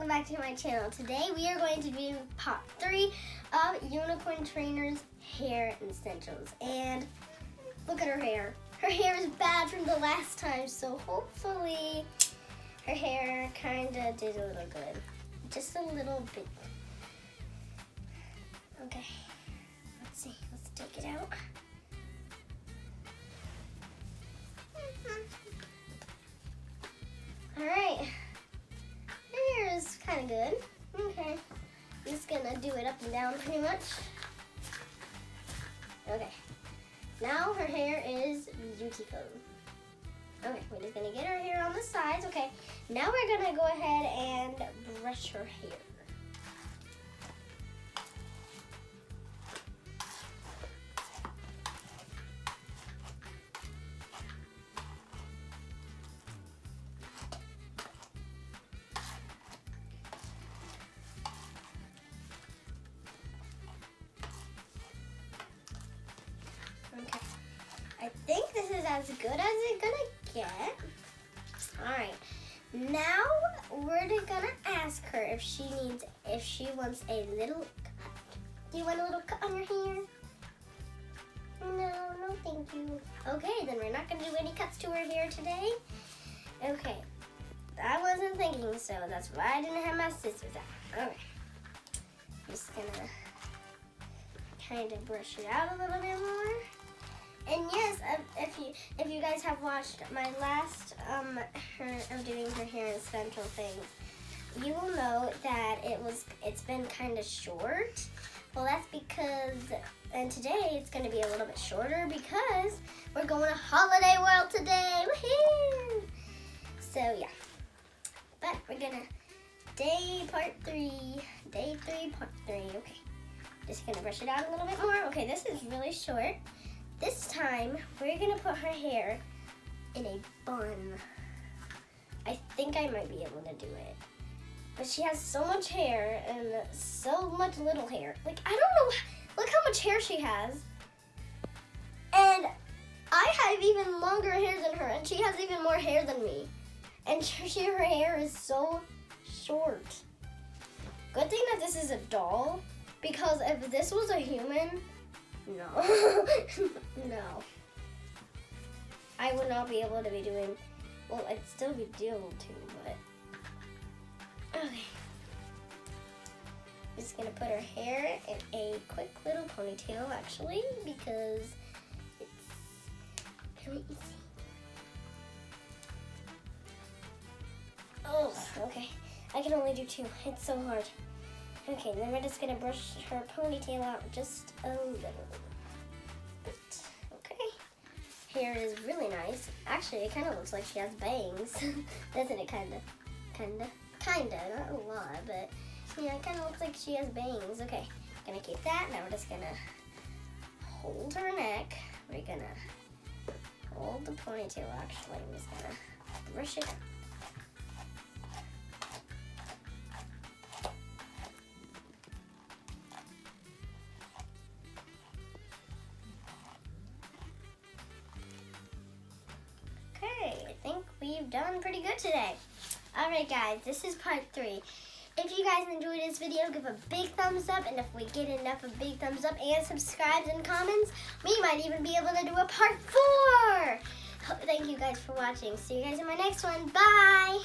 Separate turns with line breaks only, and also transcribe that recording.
welcome back to my channel. Today we are going to do part 3 of Unicorn Trainer's hair essentials. And look at her hair. Her hair is bad from the last time, so hopefully her hair kind of did a little good. Just a little bit. Okay, let's see. Let's take it out. Alright. Her hair is kind of good. Okay. I'm just going to do it up and down pretty much. Okay. Now her hair is beautiful. Okay, we're just going to get her hair on the sides. Okay. Now we're going to go ahead and brush her hair. Okay, I think this is as good as it's gonna get. All right, now we're gonna ask her if she wants a little cut. Do you want a little cut on your hair? No, thank you. Okay, then we're not gonna do any cuts to her hair today. Okay, I wasn't thinking so. That's why I didn't have my scissors out. Okay, just gonna kind of brush it out a little bit more. And yes, if you guys have watched my last of doing her hair essential things, you will know that it's been kind of short. Well, that's because, and today it's going to be a little bit shorter because we're going to Holiday World today. Woohoo! So yeah, but we're gonna day 3, part 3. Okay, just gonna brush it out a little bit more. Okay, this is really short. This time, we're gonna put her hair in a bun. I think I might be able to do it. But she has so much hair and so much little hair. Like, I don't know, look how much hair she has. And I have even longer hair than her, and she has even more hair than me. And her hair is so short. Good thing that this is a doll, because if this was a human, no. No. I would not be able to be doing, well, I'd still be able to, but. Okay. I'm just gonna put her hair in a quick little ponytail, actually, because it's really easy. Oh, okay. I can only do 2. It's so hard. Okay, then we're just gonna brush her ponytail out just a little bit. Okay. Hair is really nice. Actually, it kind of looks like she has bangs. Doesn't it? Kinda. Not a lot, but yeah, it kind of looks like she has bangs. Okay, gonna keep that. Now we're just gonna hold her neck. We're gonna hold the ponytail, actually. I'm just gonna brush it out. I think we've done pretty good today. Alright guys, this is part 3. If you guys enjoyed this video, give a big thumbs up, and if we get enough of big thumbs up and subscribes and comments, we might even be able to do a part 4. Thank you guys for watching. See you guys in my next one. Bye!